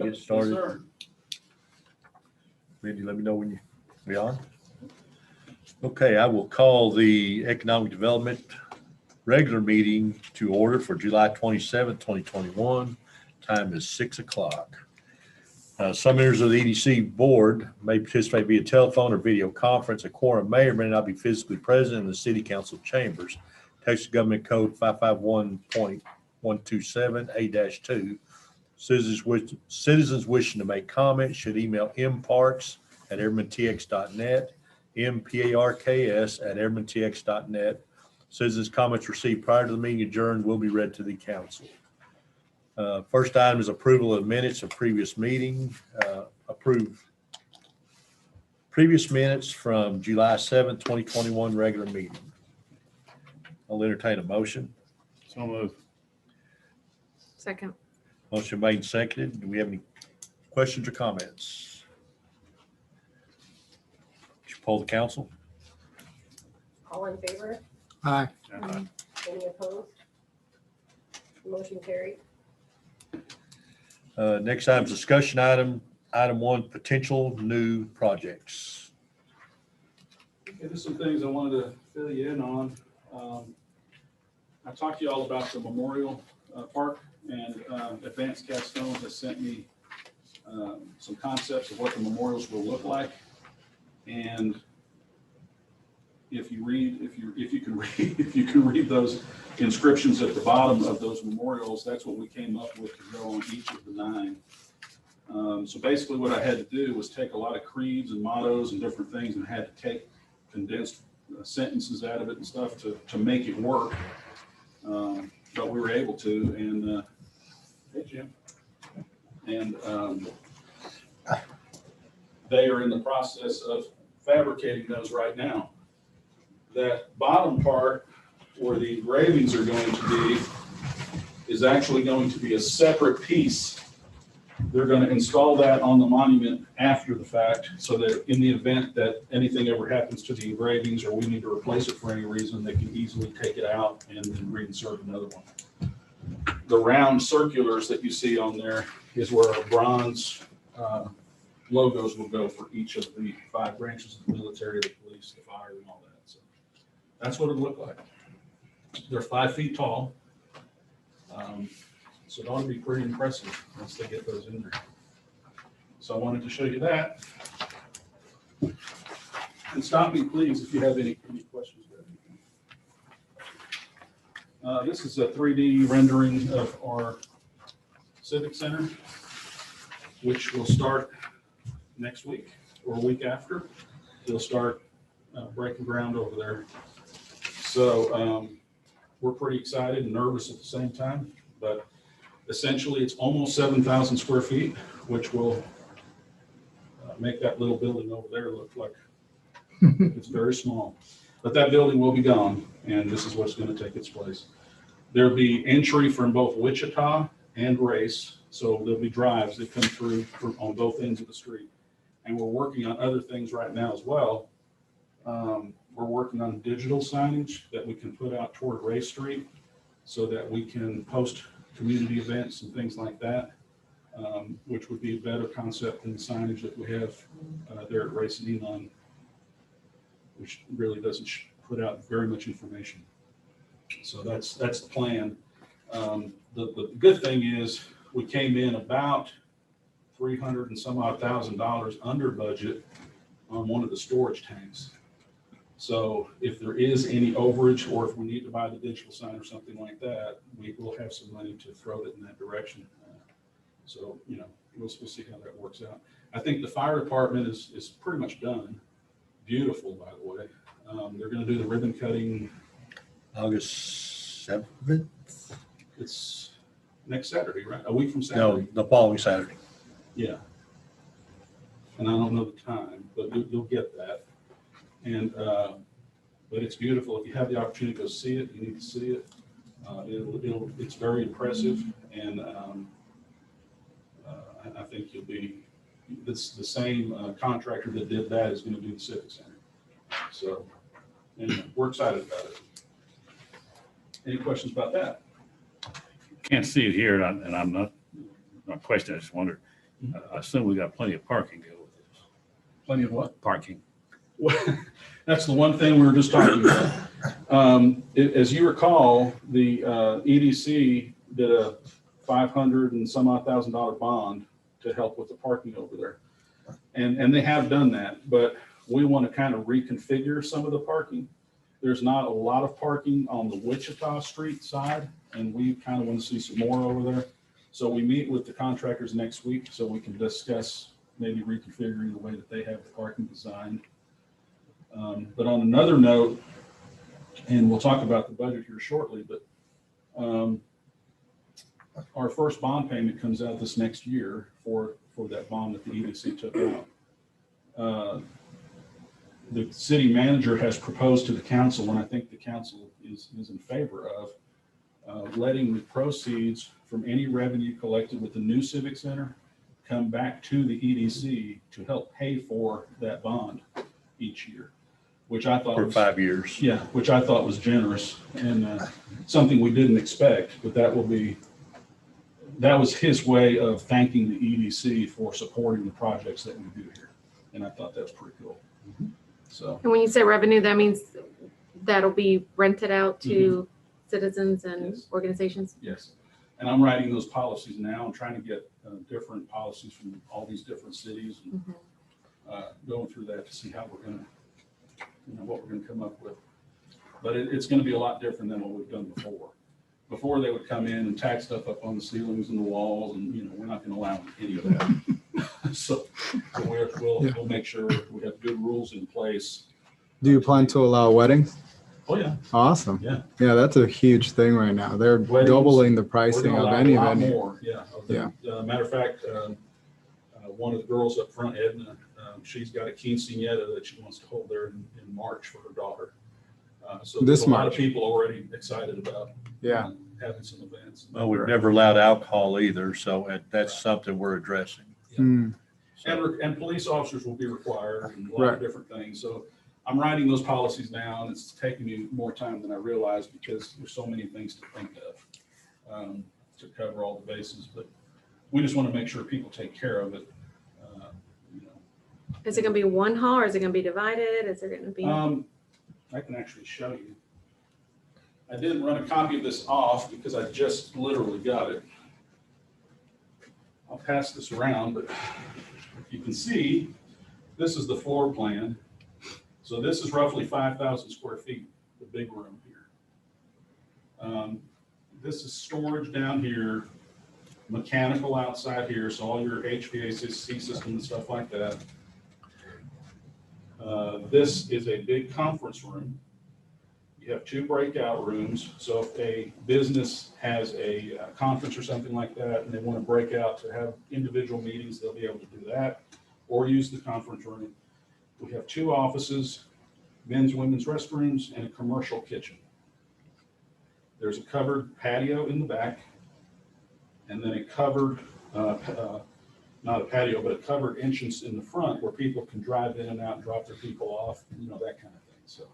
to get Yes, started? sir. Mindy, let me know when you're on. Okay, I will call the Economic Development regular meeting to order for July 27th, 2021. Time is 6 o'clock. Some members of the EDC board may participate via telephone or video conference. A quorum may or may not be physically present in the city council chambers. Texas Government Code 551.127A-2. Citizens wishing to make comments should email mparks@edmondtx.net, mparks@edmondtx.net. Citizens' comments received prior to the meeting adjourned will be read to the council. First item is approval of minutes of previous meeting. Approve previous minutes from July 7th, 2021 regular meeting. I'll entertain a motion. So moved. Second. Motion made and seconded. Do we have any questions or comments? Would you poll the council? All in favor? Aye. Any opposed? Motion carried. Next item is discussion item. Item 1, potential new projects. Okay, there's some things I wanted to fill you in on. I talked to you all about the Memorial Park, and Advanced Capstone has sent me some concepts of what the memorials will look like. And if you can read those inscriptions at the bottom of those memorials, that's what we came up with to go on each of the 9. So basically what I had to do was take a lot of creeds and mottos and different things and had to take condensed sentences out of it and stuff to make it work. But we were able to, and hey Jim, and they are in the process of fabricating those right now. That bottom part where the engravings are going to be is actually going to be a separate piece. They're going to install that on the monument after the fact, so that in the event that anything ever happens to the engravings or we need to replace it for any reason, they can easily take it out and reinsert another one. The round circulars that you see on there is where our bronze logos will go for each of the 5 branches of the military, the police, the fire, and all that. So that's what it'll look like. They're 5 feet tall. So it ought to be pretty impressive once they get those in there. So I wanted to show you that. And stop me, please, if you have any questions. This is a 3D rendering of our Civic Center, which will start next week or a week after. They'll start breaking ground over there. So we're pretty excited and nervous at the same time, but essentially it's almost 7,000 square feet, which will make that little building over there look like it's very small. But that building will be gone, and this is what's going to take its place. There'll be entry from both Wichita and Race, so there'll be drives that come through on both ends of the street. And we're working on other things right now as well. We're working on digital signage that we can put out toward Race Street so that we can post community events and things like that, which would be a better concept than the signage that we have there at Race and Elon, which really doesn't put out very much information. So that's the plan. The good thing is we came in about $300 and some odd thousand under budget on one of the storage tanks. So if there is any overage, or if we need to buy the digital sign or something like that, we will have some money to throw it in that direction. So, we'll see how that works out. I think the fire department is pretty much done. Beautiful, by the way. They're going to do the ribbon cutting August 7th? It's next Saturday, right? A week from No, Saturday. the following Saturday. Yeah. And I don't know the time, but you'll get that. And but it's beautiful. If you have the opportunity to go see it, you need to see it. It's very impressive, and I think you'll be. This the same contractor that did that is going to do the Civic Center. So, anyway, we're excited about it. Any questions about that? Can't see it here, and I'm not questioning. I just wonder, I assume we got plenty of parking to go with this. Plenty of what? Parking. That's the one thing we were just talking about. As you recall, the EDC did a $500 and some odd thousand bond to help with the parking over there. And they have done that, but we want to kind of reconfigure some of the parking. There's not a lot of parking on the Wichita Street side, and we kind of want to see some more over there. So we meet with the contractors next week so we can discuss maybe reconfiguring the way that they have the parking designed. But on another note, and we'll talk about the budget here shortly, but our first bond payment comes out this next year for that bond that the EDC took out. The city manager has proposed to the council, and I think the council is in favor of letting the proceeds from any revenue collected with the new civic center come back to the EDC to help pay for that bond each year, which I thought For was, 5 years. yeah, which I thought was generous and something we didn't expect, but that was his way of thanking the EDC for supporting the projects that we do here. And I thought that was pretty cool. So, And when you say revenue, that means that'll be rented out to citizens and Yes. organizations? yes. And I'm writing those policies now. I'm trying to get different policies from all these different cities and going through that to see how we're going to, what we're going to come up with. But it's going to be a lot different than what we've done before. Before they would come in and tack stuff up on the ceilings and the walls, and we're not going to allow any of that. So we'll make sure we have good rules in place. Do you plan to allow weddings? Oh yeah, Awesome. yeah. Yeah, that's a huge thing right now. They're Weddings, doubling the We're pricing gonna of allow any a lot venue. more. Yeah. Matter of fact, one of the girls up front, Edna, she's got a quinceañera that she wants to hold there in March for her daughter. So there's This a lot of March. people already excited about Yeah. having some events. Well, we've never allowed alcohol either, so that's something we're addressing. Mm. So, And police officers will be required and a lot Right. of different things. So I'm writing those policies now, and it's taking me more time than I realized because there's so many things to think of to cover all the bases. But we just want to make sure people take care of it. Is it going to be one hall or is it going to be divided? Is there going to be? I can actually show you. I didn't run a copy of this off because I just literally got it. I'll pass this around, but you can see, this is the floor plan. So this is roughly 5,000 square feet, the big room here. This is storage down here, mechanical outside here, so all your HVAC system and stuff like that. This is a big conference room. You have 2 breakout rooms. So if a business has a conference or something like that, and they want to break out to have individual meetings, they'll be able to do that or use the conference room. We have 2 offices, men's, women's restrooms, and a commercial kitchen. There's a covered patio in the back, and then a covered, not a patio, but a covered entrance in the front where people can drive in and out and drop their people off, that kind of thing. So.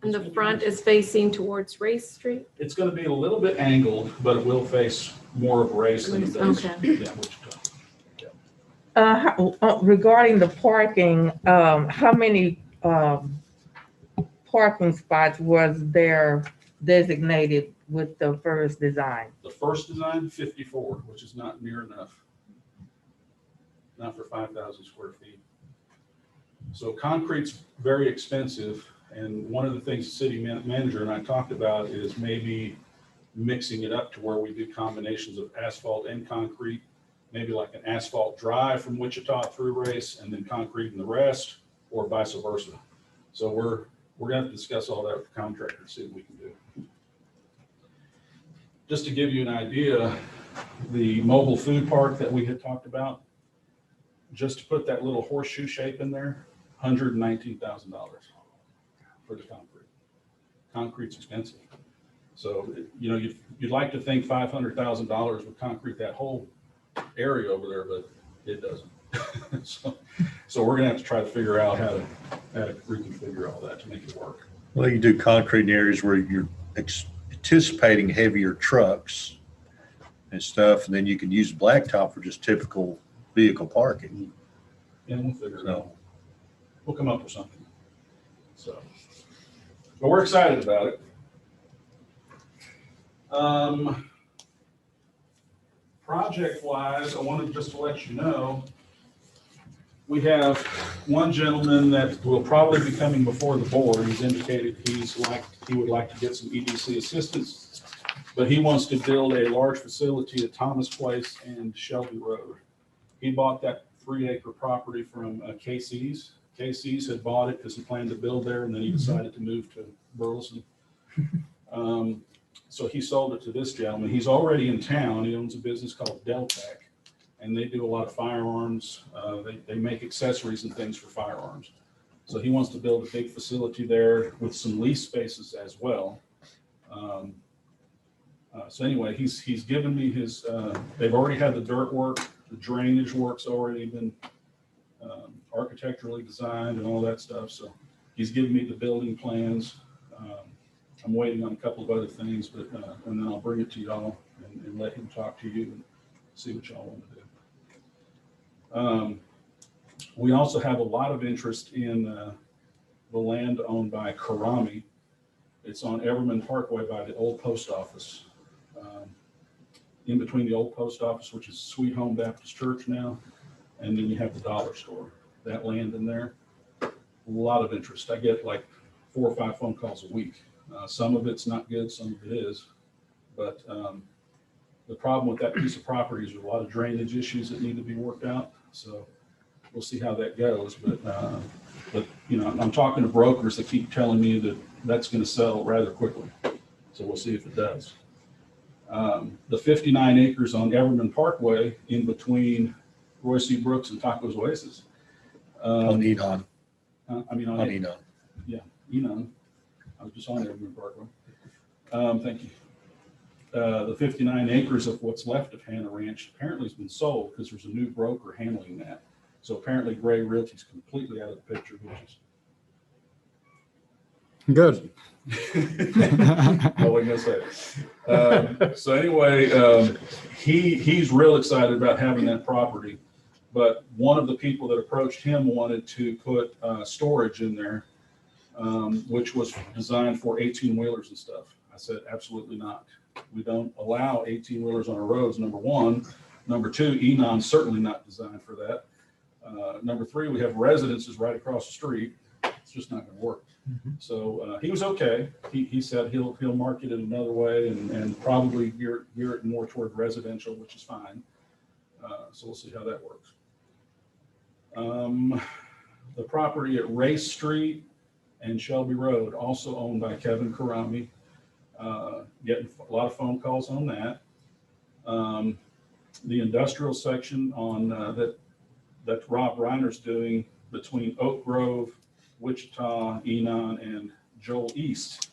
And the front is facing towards Race Street? It's going to be a little bit angled, but it will face more of Race than it does. Okay. Yeah, Wichita. Regarding the parking, how many parking spots was there designated with the first design? The first design, 54, which is not near enough. Not for 5,000 square feet. So concrete's very expensive. And one of the things the city manager and I talked about is maybe mixing it up to where we do combinations of asphalt and concrete, maybe like an asphalt drive from Wichita through Race and then concrete in the rest, or vice versa. So we're going to have to discuss all that with the contractor, see what we can do. Just to give you an idea, the mobile food park that we had talked about, just to put that little horseshoe shape in there, $119,000 for the concrete. Concrete's expensive. So, you'd like to think $500,000 would concrete that whole area over there, but it doesn't. So we're gonna have to try to figure out how to reconfigure all that to make it work. well, you do concrete in areas where you're anticipating heavier trucks and stuff, and then you can use blacktop for just typical vehicle parking. And we'll figure it out. So, We'll come up with something. So, but we're excited about it. Project-wise, I wanted just to let you know, we have one gentleman that will probably be coming before the board. He's indicated he would like to get some EDC assistance, but he wants to build a large facility at Thomas Place and Shelby Road. He bought that 3-acre property from KC's. KC's had bought it because he planned to build there, and then he decided to move to Burleson. So he sold it to this gentleman. He's already in town. He owns a business called Deltec, and they do a lot of firearms. They make accessories and things for firearms. So he wants to build a big facility there with some lease spaces as well. So anyway, he's given me his, they've already had the dirt work, the drainage work's already been architecturally designed and all that stuff. So he's given me the building plans. I'm waiting on a couple of other things, but and then I'll bring it to y'all and let him talk to you and see what y'all want to do. We also have a lot of interest in the land owned by Karami. It's on Everman Parkway by the old post office. In between the old post office, which is Sweet Home Baptist Church now, and then you have the dollar store. That land in there, a lot of interest. I get like 4 or 5 phone calls a week. Some of it's not good, some of it is. But the problem with that piece of property is there's a lot of drainage issues that need to be worked out. So we'll see how that goes. But you know, I'm talking to brokers that keep telling me that that's going to sell rather quickly. So we'll see if it does. The 59 acres on Everman Parkway in between Roy C. Brooks and Tacos Oasis. on Enon, on on Enon. Enon. I was just on Everman Parkway. Thank you. The 59 acres of what's left of Hannah Ranch apparently has been sold because there's a new broker handling that. So apparently Gray Realty is completely out of the picture, which is Good. all I'm gonna say. So anyway, he's real excited about having that property, but one of the people that approached him wanted to put storage in there, which was designed for 18-wheelers and stuff. I said, absolutely not. We don't allow 18-wheelers on our roads, number one. Number two, Enon's certainly not designed for that. Number three, we have residences right across the street. It's just not going to work. So he was okay. He said he'll market it another way and probably gear it more toward residential, which is fine. So we'll see how that works. The property at Race Street and Shelby Road, also owned by Kevin Karami. Getting a lot of phone calls on that. The industrial section on that Rob Reiner's doing between Oak Grove, Wichita, Enon, and Joel East.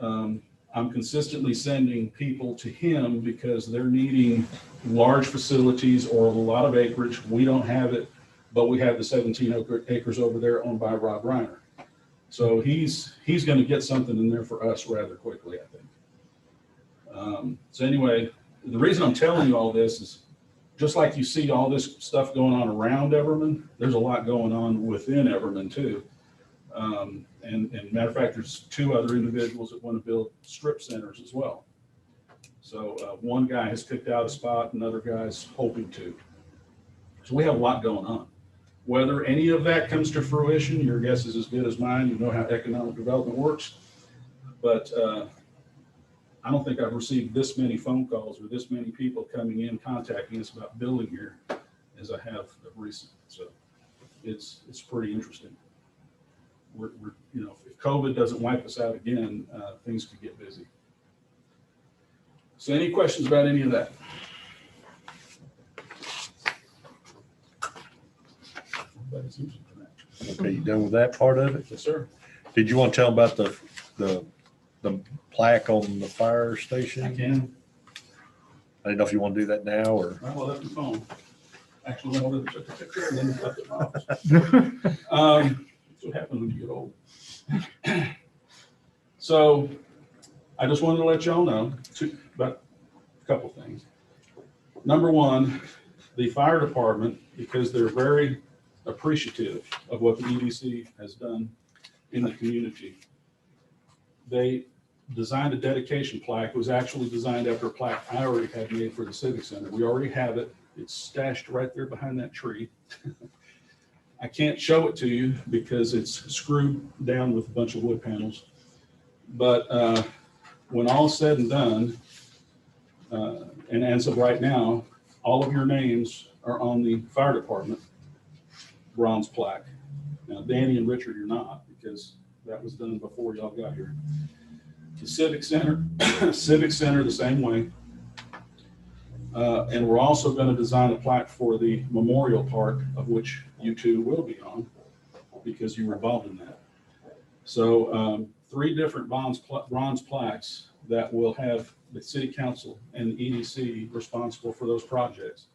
I'm consistently sending people to him because they're needing large facilities or a lot of acreage. We don't have it, but we have the 17 acres over there owned by Rob Reiner. So he's going to get something in there for us rather quickly, I think. So anyway, the reason I'm telling you all this is just like you see all this stuff going on around Everman, there's a lot going on within Everman too. And matter of fact, there's 2 other individuals that want to build strip centers as well. So one guy has picked out a spot, another guy's hoping to. So we have a lot going on. Whether any of that comes to fruition, your guess is as good as mine. You know how economic development works. But I don't think I've received this many phone calls or this many people coming in contacting us about building here as I have of recent. So it's pretty interesting. We're you know, if COVID doesn't wipe us out again, things could get busy. So any questions about any of that? Okay, you done with that part of it? Yes, sir. Did you want to tell them about the plaque on the fire I station? can. I didn't know if you want to do that now or. Well, I left the phone. Actually, I wanted to take a picture and then left it in my office. That's what happens when you get old. So I just wanted to let y'all know, about couple things. Number one, the fire department, because they're very appreciative of what the EDC has done in the community, they designed a dedication plaque. It was actually designed after a plaque I already had made for the Civic Center. We already have it. It's stashed right there behind that tree. I can't show it to you because it's screwed down with a bunch of wood panels. But when all's said and done, and as of right now, all of your names are on the fire department bronze plaque. Now, Danny and Richard, you're not, because that was done before y'all got here. The Civic Center, the same way. And we're also going to design a plaque for the Memorial Park, of which you two will be on, because you were involved in that. So 3 different bronze plaques that will have the City Council and the EDC responsible for those projects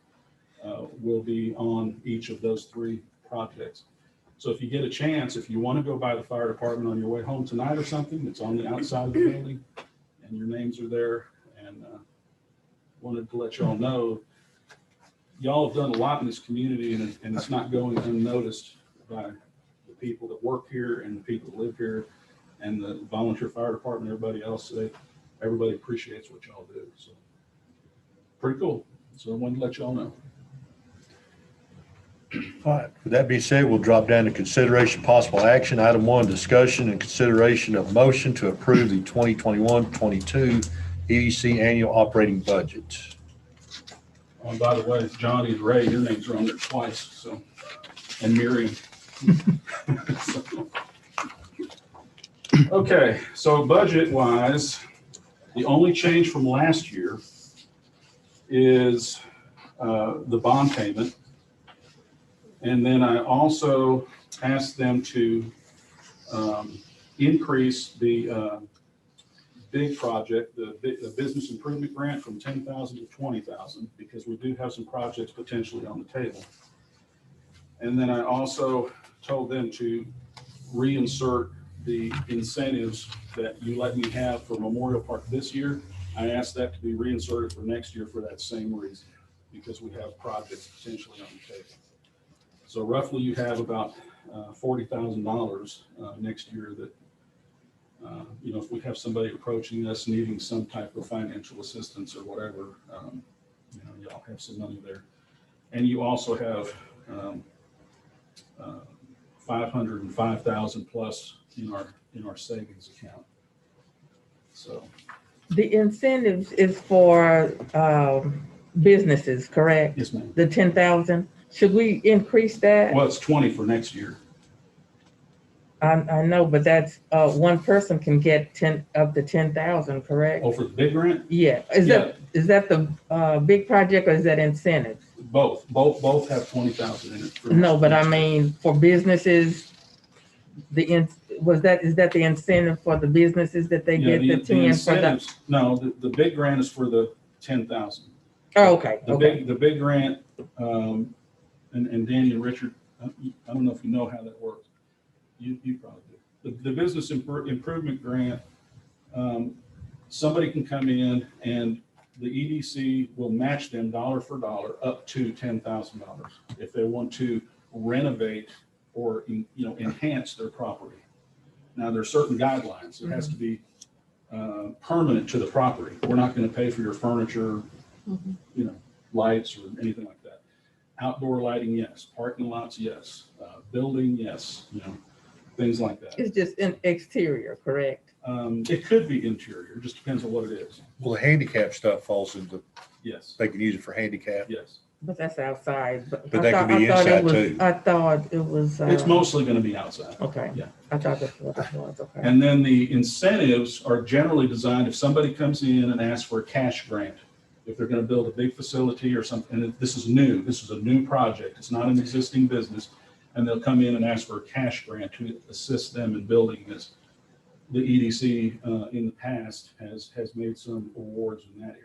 will be on each of those 3 projects. So if you get a chance, if you want to go by the fire department on your way home tonight or something, it's on the outside of the building and your names are there, and wanted to let y'all know, y'all have done a lot in this community, and it's not going unnoticed by the people that work here and the people that live here and the volunteer fire department, everybody else. Everybody appreciates what y'all do. So pretty cool. So I wanted to let y'all know. All right, with that being said, we'll drop down to consideration possible action. Item 1, discussion and consideration of motion to approve the 2021-22 EDC annual operating budget. Oh, by the way, Johnny and Ray, your names are on there twice, so, and Miriam. Okay, so budget-wise, the only change from last year is the bond payment. And then I also asked them to increase the big project, the business improvement grant from 10,000 to 20,000, because we do have some projects potentially on the table. And then I also told them to reinsert the incentives that you let me have for Memorial Park this year. I asked that to be reinserted for next year for that same reason, because we have projects potentially on the table. So roughly you have about $40,000 next year that, if we have somebody approaching us needing some type of financial assistance or whatever, y'all have some money there. And you also have 505,000 plus in our savings account. So The incentives is for businesses, correct? yes, ma'am. The 10,000. Should we increase that? Well, it's 20 for next year. I know, but that's one person can get 10 up to 10,000, correct? Oh, for the big grant? Yeah. Is that the big project, or is that incentives? Both have 20,000 in it. No, but I mean for businesses, is that the incentive for the businesses that they Yeah, get the 10 for the? incentives. No, the big grant is for the 10,000. Oh, okay. The big grant, and Danny and Richard, I don't know if you know how that works. You probably do. The business improvement grant, somebody can come in and the EDC will match them dollar for dollar up to $10,000 if they want to renovate or enhance their property. Now, there are certain guidelines. It has to be permanent to the property. We're not going to pay for your furniture, lights or anything like that. Outdoor lighting, yes. Parking lots, yes. Building, yes. Things like that. It's just an exterior, correct? It could be interior. It just depends on what it is. Well, the handicap stuff falls into, Yes. they can use it for handicap. Yes. But that's outside. But that can be inside too. I thought it was. It's mostly going to be outside. Okay. Yeah. I thought that's what it was. Okay. And then the incentives are generally designed if somebody comes in and asks for a cash grant, if they're going to build a big facility or something, and this is new, this is a new project, it's not an existing business, and they'll come in and ask for a cash grant to assist them in building this. The EDC in the past has made some awards in that area.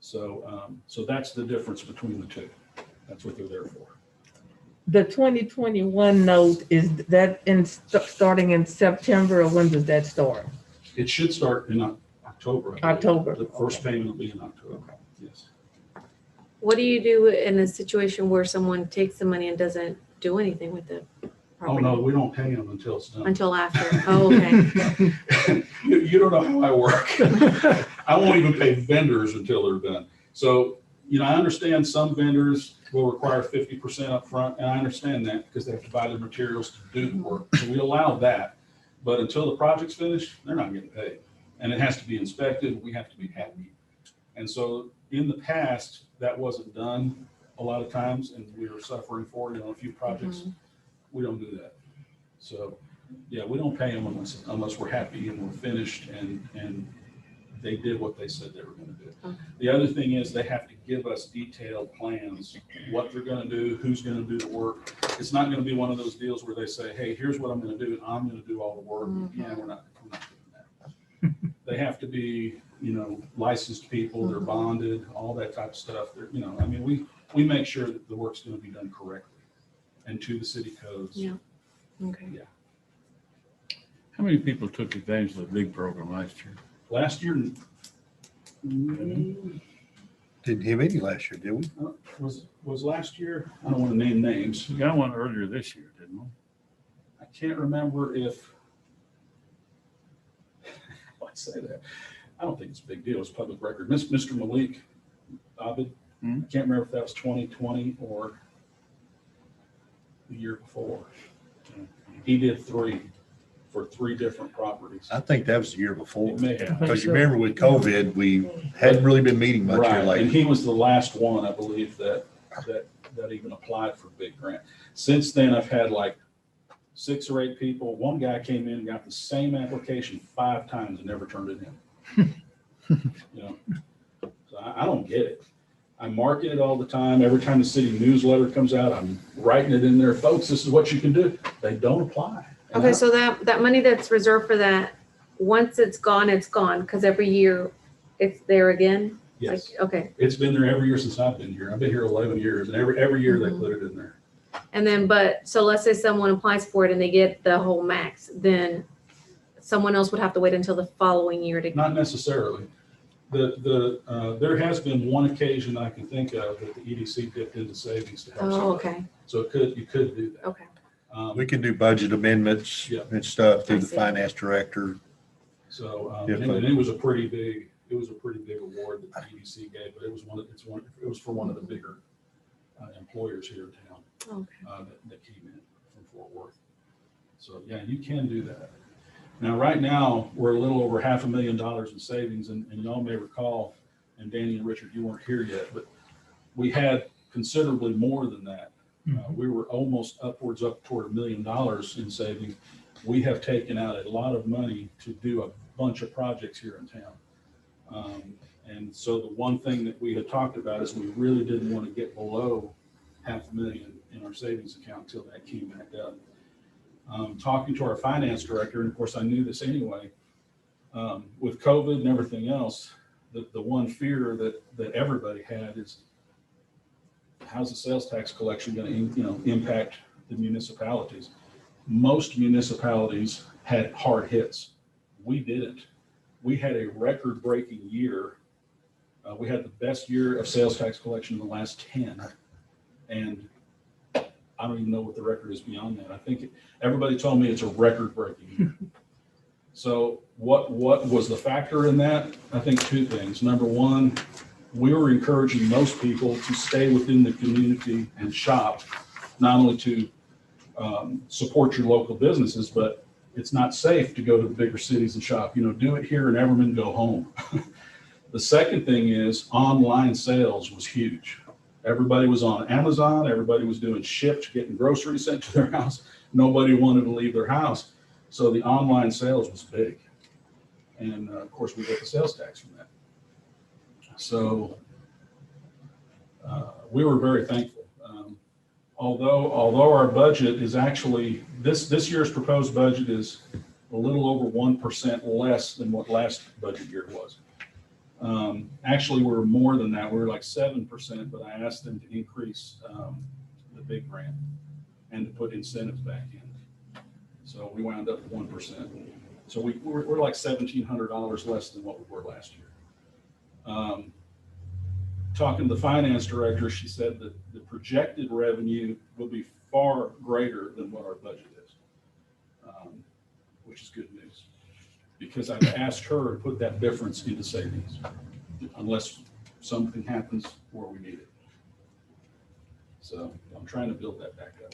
So that's the difference between the two. That's what they're there for. The 2021 note, is that starting in September, or when does that start? It should start in October. I believe. October. The first payment will be in October, yes. What do you do in a situation where someone takes the money and doesn't do anything with the Oh, property? no, we don't pay them until it's done. Until after? Oh, okay. You don't know how I work. I won't even pay vendors until they're done. So, I understand some vendors will require 50% upfront, and I understand that because they have to buy the materials to do the work. So we allow that, but until the project's finished, they're not getting paid. And it has to be inspected, we have to be happy. And so in the past, that wasn't done a lot of times, and we were suffering for it on a few projects. We don't do that. So, yeah, we don't pay them unless we're happy and we're finished and they did what they said they were going to do. Okay. The other thing is they have to give us detailed plans, what they're going to do, who's going to do the work. It's not going to be one of those deals where they say, hey, here's what I'm going to do, and I'm going to do all the work. Yeah, we're not doing that. They have to be, licensed people, they're bonded, all that type of stuff. We make sure that the work's going to be done correctly and to the city codes. Yeah. Okay. How many people took advantage of the big program last year? Last year, Didn't have any last year, did we? was last year, I don't want to name names. We got one earlier this year, didn't we? I can't remember if, I say that. I don't think it's a big deal. It's public record. Mr. Malik Abid, I can't remember if that was 2020 or the year before. He did 3 for 3 different properties. I think that was the year before. It may have. Because you remember with COVID, we hadn't really been meeting much here Right, and lately. he was the last one, I believe, that even applied for a big grant. Since then, I've had like 6 or 8 people. One guy came in and got the same application 5 times and never turned it in. So I don't get it. I market it all the time. Every time the city newsletter comes out, I'm writing it in there. Folks, this is what you can do. They don't apply. And Okay, so that money that's reserved for that, once it's gone, because every year it's there again? Yes, Like, okay. it's been there every year since I've been here. I've been here 11 years, and every year they put it in there. And then, so let's say someone applies for it and they get the whole max, then someone else would have to wait until the following year to. Not necessarily. There has been one occasion I can think of that the EDC dipped into savings to help Oh, somebody. okay, So you could do that. okay. We can do budget amendments Yeah. and stuff I through the see. finance director. So, Yeah, and it was a pretty big award that the EDC gave, but it was for one of the bigger employers here in town. Okay. That came in from Fort Worth. So, yeah, you can do that. Now, right now, we're a little over $500,000 in savings, and y'all may recall, and Danny and Richard, you weren't here yet, but we had considerably more than that. We were almost upwards up toward $1 million in savings. We have taken out a lot of money to do a bunch of projects here in town. And so the one thing that we had talked about is we really didn't want to get below $500,000 in our savings account until that came back up. Talking to our finance director, and of course I knew this anyway, with COVID and everything else, the one fear that everybody had is, how's the sales tax collection going to impact the municipalities? Most municipalities had hard hits. We didn't. We had a record-breaking year. We had the best year of sales tax collection in the last 10. And I don't even know what the record is beyond that. I think everybody told me it's a record-breaking year. So what was the factor in that? I think 2 things. Number one, we were encouraging most people to stay within the community and shop, not only to support your local businesses, but it's not safe to go to the bigger cities and shop. Do it here in Everman, go home. The second thing is online sales was huge. Everybody was on Amazon. Everybody was doing shipped, getting groceries sent to their house. Nobody wanted to leave their house. So the online sales was big. And of course, we get the sales tax from that. So we were very thankful. Although our budget is actually, this year's proposed budget is a little over 1% less than what last budget year was. Actually, we're more than that. We're like 7%, but I asked them to increase the big grant and to put incentives back in. So we wound up at 1%. So we're like $1,700 less than what we were last year. Talking to the finance director, she said that the projected revenue will be far greater than what our budget is, which is good news. Because I've asked her to put that difference into savings, unless something happens where we need it. So I'm trying to build that back up.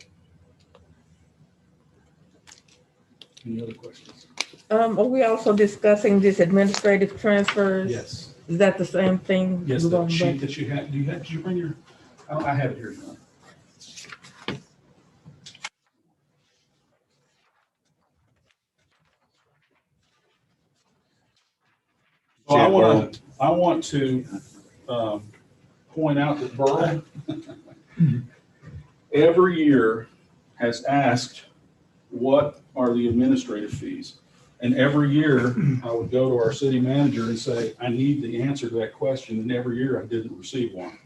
Any other questions? Are we also discussing this administrative transfers? Yes. Is that the same thing? Yes, We're the going sheet back- that you had, did you bring your, oh, I have it here. John. So I want to point out that Burl every year has asked, what are the administrative fees? And every year I would go to our city manager and say, I need the answer to that question. And every year I didn't receive one.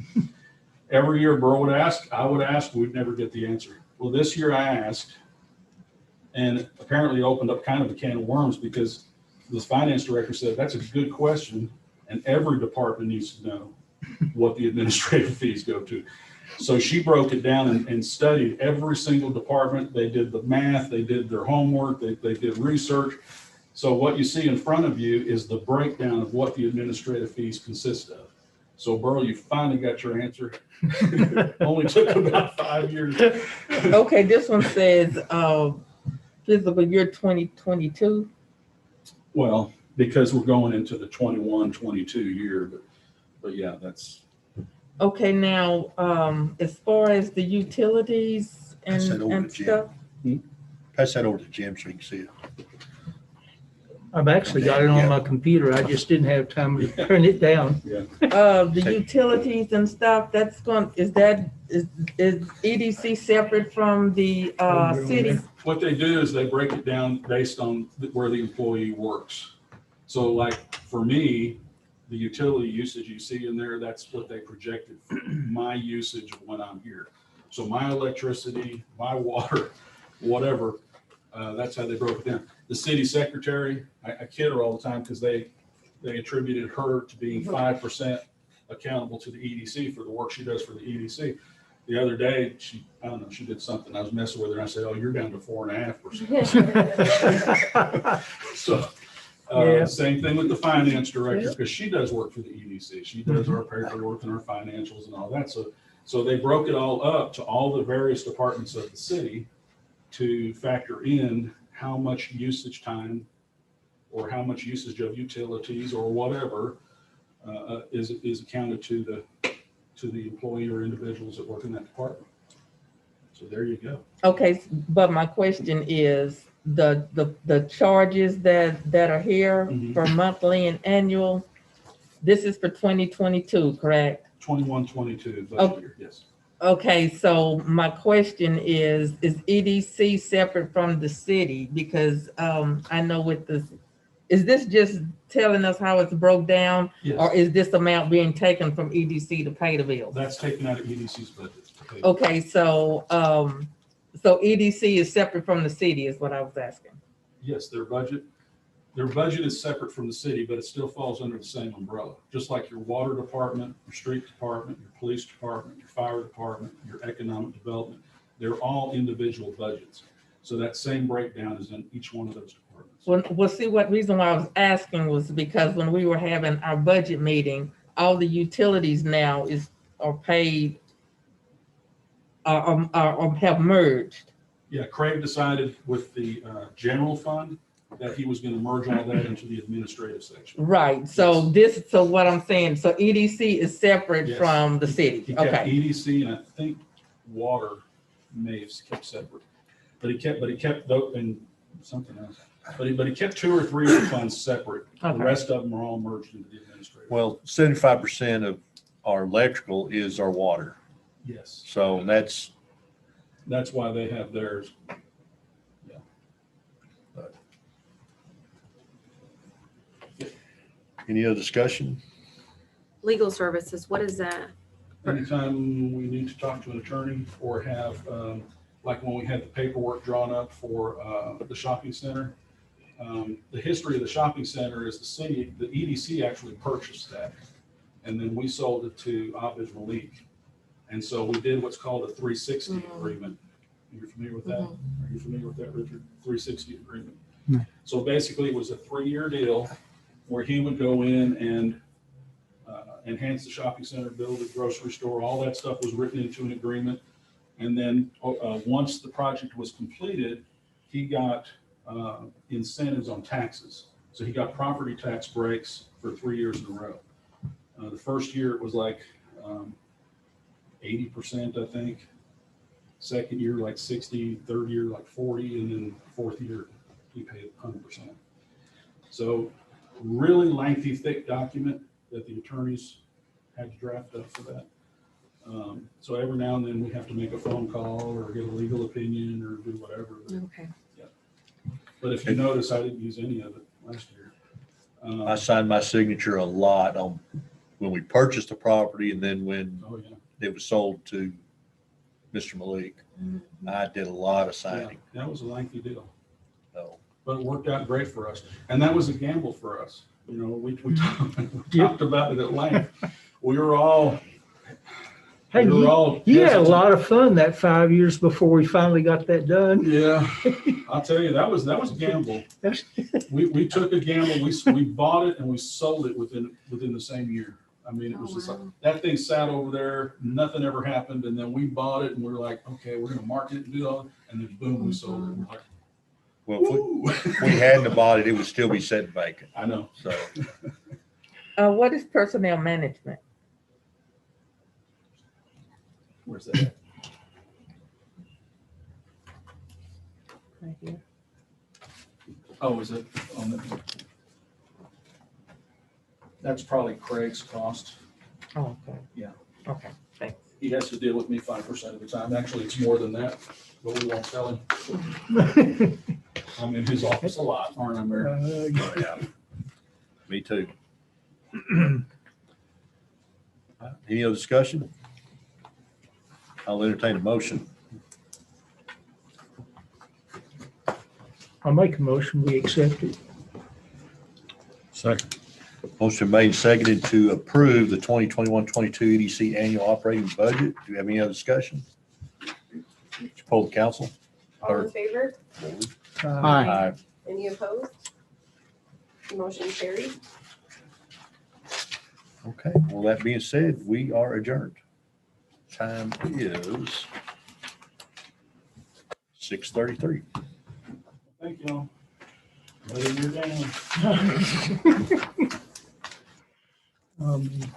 Every year Burl would ask, I would ask, we'd never get the answer. Well, this year I asked, and apparently it opened up kind of a can of worms, because the finance director said, that's a good question. And every department needs to know what the administrative fees go to. So she broke it down and studied every single department. They did the math, they did their homework, they did research. So what you see in front of you is the breakdown of what the administrative fees consist of. So Burl, you finally got your answer. Only took about 5 years. Okay, this one says, fiscal year 2022. Well, because we're going into the 21-22 year, but yeah, that's. Okay, now, as far as the utilities Pass that over and to Jim. stuff, Pass that over to Jim so you can see it. I've actually got it on my computer. I just didn't have time to print it down. the utilities and stuff, that's is EDC separate from the, city? What they do is they break it down based on where the employee works. So like for me, the utility usage you see in there, that's what they projected for my usage when I'm here. So my electricity, my water, whatever, that's how they broke it down. The city secretary, I kid her all the time because they attributed her to being 5% accountable to the EDC for the work she does for the EDC. The other day, I don't know, she did something. I was messing with her and I said, oh, you're down to 4.5%. So Yeah. same thing with the finance director, because she does work for the EDC. She does our paperwork and our financials and all that. So they broke it all up to all the various departments of the city to factor in how much usage time or how much usage of utilities or whatever is accounted to the employee or individuals that work in that department. So there you go. Okay, but my question is, the charges that are here Mhm. for monthly and annual, this is for 2022, correct? 21-22 budget Oh. year, yes. Okay, so my question is EDC separate from the city? Because I know with this, is this just telling us how it's broke down? Yes. Or is this amount being taken from EDC to pay the bills? That's taken out of EDC's budget. Okay. Okay, so EDC is separate from the city is what I was asking. Yes, their budget is separate from the city, but it still falls under the same umbrella. Just like your water department, your street department, your police department, your fire department, your economic development, they're all individual budgets. So that same breakdown is in each one of those departments. Well, see, what reason why I was asking was because when we were having our budget meeting, all the utilities now are paid or have merged. Yeah, Craig decided with the general fund that he was going to merge all that into the administrative section. Right, so what I'm saying, so EDC is separate Yes. from the city, He kept okay. EDC and I think water may have kept separate, but he kept though, and something else. But he kept 2 or 3 of the funds separate. The Okay. rest of them are all merged into the administrative. Well, 75% of our electrical is our water. Yes, So that's, that's why they have theirs. any other discussion? Legal services, what is that? Anytime we need to talk to an attorney or have, like when we had the paperwork drawn up for the shopping center, The history of the shopping center is the city, the EDC actually purchased that. And then we sold it to Abid Malik. And so we did what's called a 360 agreement. You're familiar with that? Are you familiar with that, Richard? 360 agreement. No. So basically it was a 3-year deal where he would go in and enhance the shopping center, build a grocery store, all that stuff was written into an agreement. And then once the project was completed, he got incentives on taxes. So he got property tax breaks for 3 years in a row. The first year it was like 80%, I think. Second year, like 60, third year, like 40, and then fourth year, he paid 100%. So really lengthy, thick document that the attorneys had to draft up for that. So every now and then we have to make a phone call or get a legal opinion or do whatever. Okay. But if you notice, I didn't use any of it last year. I signed my signature a lot on when we purchased the property and then when Oh, yeah. it was sold to Mr. Malik. I did a lot of signing. That was a lengthy deal, So, but it worked out great for us. And that was a gamble for us. You know, we Yep. talked about it at length. We were all, Hey, we were all you had a hesitant. lot of fun that 5 years before we finally got that done. Yeah, I'll tell you, that was a gamble. We took a gamble. We bought it and we sold it within the same year. I mean, it was just like, that thing sat over there, nothing ever happened. And then we bought it and we were like, okay, we're gonna market it and do all, and then boom, we sold it. We're like, well, if woo. we hadn't bought it, it would still be sitting vacant. I know. So What is personnel management? Where's that at? Right here. Oh, is it on the? That's probably Craig's cost. Oh, okay. Yeah. Okay, thanks. He has to deal with me 5% of the time. Actually, it's more than that, but we won't tell him. I'm in his office a lot, aren't I, Mayor? oh, yeah, me too. Any other discussion? I'll entertain a motion. I'll make a motion, we accept it. Second. Motion made and seconded to approve the 2021-22 EDC annual operating budget. Do you have any other discussion? Poll the council. All in favor? Aye. Any opposed? Motion carried. Okay, well, that being said, we are adjourned. Time is 6:33. Thank you all. Letting you down.